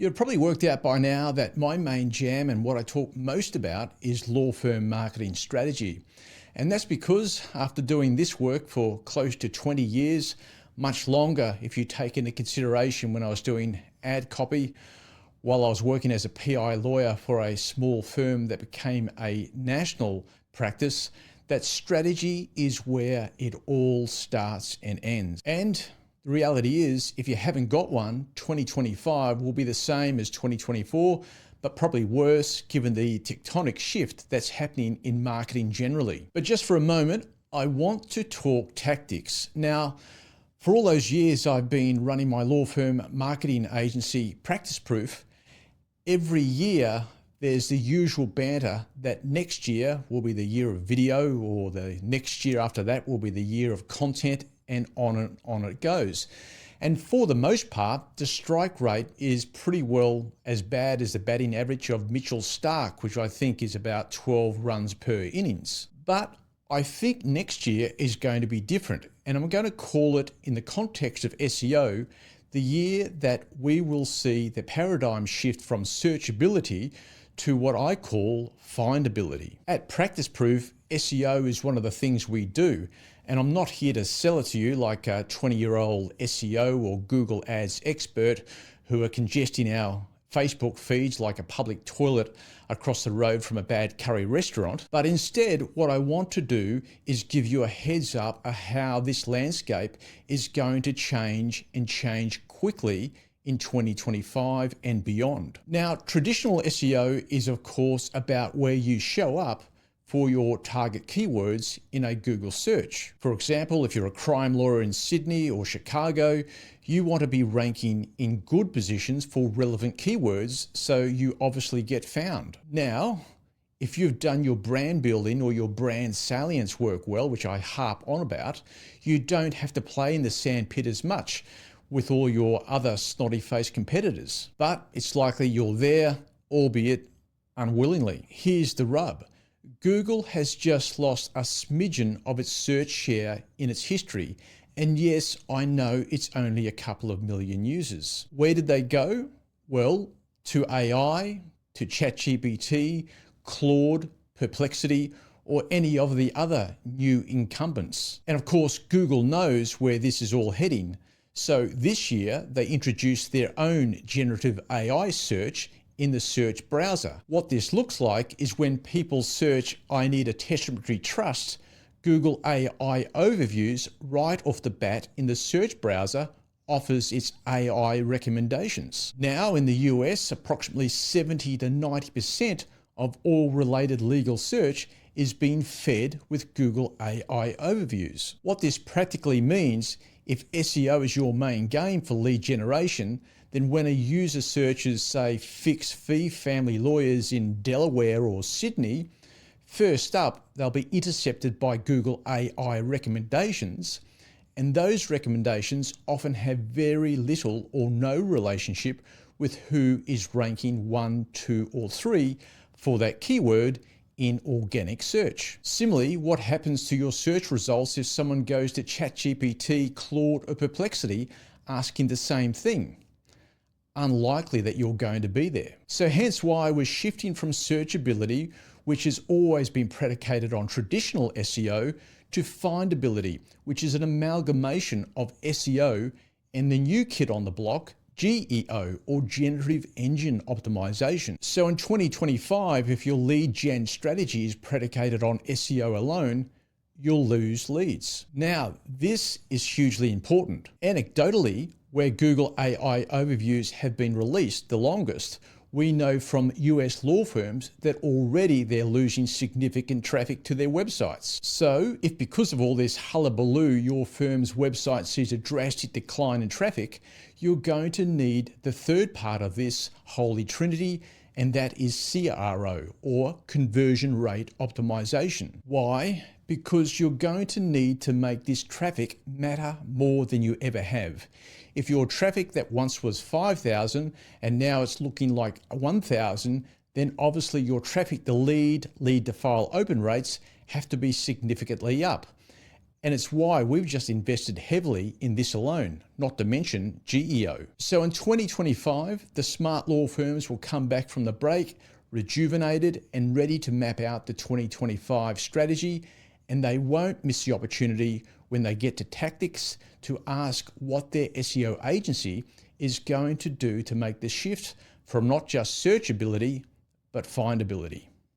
You've probably worked out by now that my main jam and what I talk most about is law firm marketing strategy. And that's because after doing this work for close to 20 years, much longer if you take into consideration when I was doing ad copy, while I was working as a PI lawyer for a small firm that became a national practice, that strategy is where it all starts and ends. And the reality is, if you haven't got one, 2025 will be the same as 2024, but probably worse given the tectonic shift that's happening in marketing generally. But just for a moment, I want to talk tactics. Now, for all those years I've been running my law firm marketing agency Practice Proof, every year there's the usual banter that next year will be the year of video, or the next year after that will be the year of content, and on it goes. And for the most part, the strike rate is pretty well as bad as the batting average of Mitchell Starc, which I think is about 12 runs per innings. But I think next year is going to be different, and I'm going to call it, in the context of SEO, the year that we will see the paradigm shift from searchability to what I call findability. At Practice Proof, SEO is one of the things we do, and I'm not here to sell it to you like a 20-year-old SEO or Google Ads expert who are congesting our Facebook feeds like a public toilet across the road from a bad curry restaurant. But instead, what I want to do is give you a heads up of how this landscape is going to change, and change quickly, in 2025 and beyond. Now, traditional SEO is of course about where you show up for your target keywords in a Google search. For example, if you're a crime lawyer in Sydney or Chicago, you want to be ranking in good positions for relevant keywords, so you obviously get found. Now, if you've done your brand building or your brand salience work well, which I harp on about, you don't have to play in the sandpit as much with all your other snotty-faced competitors. But it's likely you're there, albeit unwillingly. Here's the rub. Google has just lost a smidgen of its search share in its history. And yes, I know it's only a couple of million users. Where did they go? Well, to AI, to ChatGPT, Claude, Perplexity, or any of the other new incumbents. And of course, Google knows where this is all heading. So this year, they introduced their own generative AI search in the search browser. What this looks like is when people search, "I need a testamentary trust," Google AI overviews right off the bat in the search browser offers its AI recommendations. Now in the US, approximately 70 to 90% of all related legal search is being fed with Google AI overviews. What this practically means, if SEO is your main game for lead generation, then when a user searches, say, fixed fee family lawyers in Delaware or Sydney, first up, they'll be intercepted by Google AI recommendations, and those recommendations often have very little or no relationship with who is ranking 1, 2, or 3 for that keyword in organic search. Similarly, what happens to your search results if someone goes to ChatGPT, Claude, or Perplexity asking the same thing? Unlikely that you're going to be there. So hence why we're shifting from searchability, which has always been predicated on traditional SEO, to findability, which is an amalgamation of SEO and the new kid on the block, GEO, or generative engine optimization. So in 2025, if your lead gen strategy is predicated on SEO alone, you'll lose leads. Now, this is hugely important. Anecdotally, where Google AI overviews have been released the longest, we know from US law firms that already they're losing significant traffic to their websites. So if because of all this hullabaloo, your firm's website sees a drastic decline in traffic, you're going to need the third part of this holy trinity, and that is CRO, or conversion rate optimization. Why? Because you're going to need to make this traffic matter more than you ever have. If your traffic that once was 5,000 and now it's looking like 1,000, then obviously your traffic to lead to file open rates have to be significantly up. And it's why we've just invested heavily in this alone, not to mention GEO. So in 2025, the smart law firms will come back from the break, rejuvenated and ready to map out the 2025 strategy, and they won't miss the opportunity when they get to tactics to ask what their SEO agency is going to do to make the shift from not just searchability, but findability.